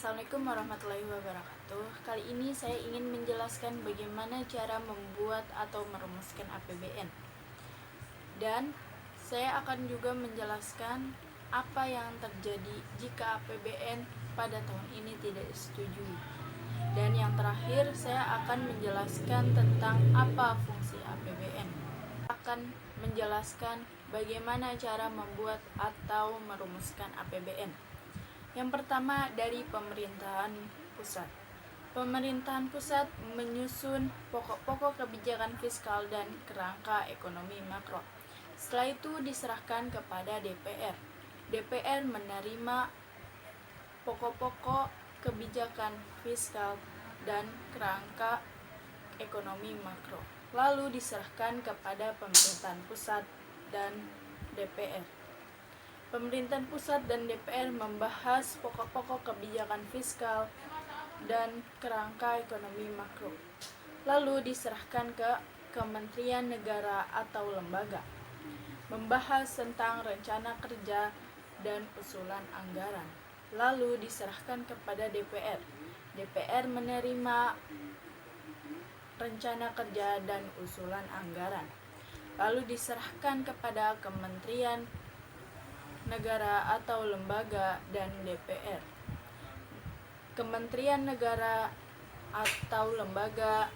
Assalamualaikum warahmatullahi wabarakatuh. Kali ini saya ingin menjelaskan bagaimana cara membuat atau merumuskan APBN. Dan saya akan juga menjelaskan apa yang terjadi jika APBN pada tahun ini tidak disetujui. Dan yang terakhir, saya akan menjelaskan tentang apa fungsi APBN. Akan menjelaskan bagaimana cara membuat atau merumuskan APBN. Yang pertama, dari pemerintahan pusat. Pemerintahan pusat menyusun pokok-pokok kebijakan fiskal dan kerangka ekonomi makro. Setelah itu diserahkan kepada DPR. DPR menerima pokok-pokok kebijakan fiskal dan kerangka ekonomi makro, lalu diserahkan kepada pemerintahan pusat dan DPR. Pemerintahan pusat dan DPR membahas pokok-pokok kebijakan fiskal dan kerangka ekonomi makro, lalu diserahkan ke Kementerian Negara atau lembaga, membahas tentang rencana kerja dan usulan anggaran, lalu diserahkan kepada DPR. DPR menerima rencana kerja dan usulan anggaran, lalu diserahkan kepada Kementerian Negara atau lembaga dan DPR. Kementerian Negara atau lembaga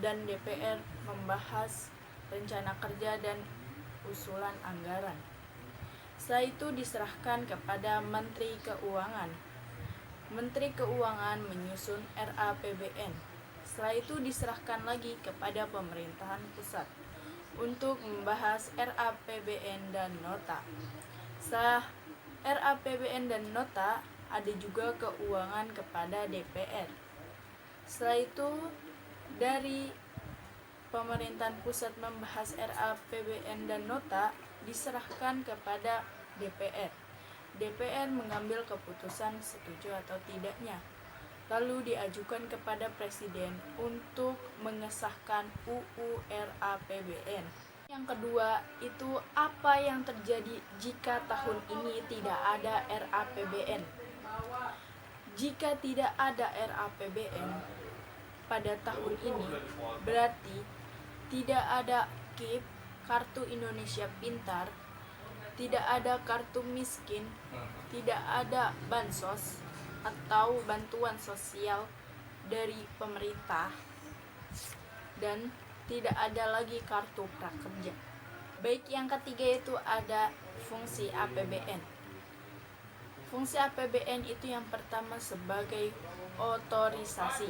dan DPR membahas rencana kerja dan usulan anggaran. Setelah itu diserahkan kepada Menteri Keuangan. Menteri Keuangan menyusun RAPBN. Setelah itu diserahkan lagi kepada pemerintahan pusat untuk membahas RAPBN dan nota. Setelah RAPBN dan nota, ada juga keuangan kepada DPR. Setelah itu, dari pemerintahan pusat membahas RAPBN dan nota, diserahkan kepada DPR. DPR mengambil keputusan setuju atau tidaknya, lalu diajukan kepada Presiden untuk mengesahkan UU RAPBN. Yang kedua, itu apa yang terjadi jika tahun ini tidak ada RAPBN. Jika tidak ada RAPBN pada tahun ini, berarti tidak ada KIP, Kartu Indonesia Pintar, tidak ada kartu miskin, tidak ada bansos atau bantuan sosial dari pemerintah, dan tidak ada lagi kartu prakerja. Baik, yang ketiga itu ada fungsi APBN. Fungsi APBN itu yang pertama sebagai otorisasi,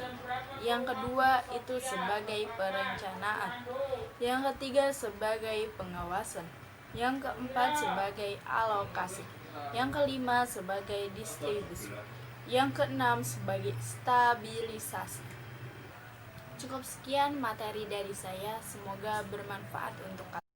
yang kedua itu sebagai perencanaan, yang ketiga sebagai pengawasan, yang keempat sebagai alokasi, yang kelima sebagai distribusi, yang keenam sebagai stabilisasi. Cukup sekian materi dari saya, semoga bermanfaat untuk kalian.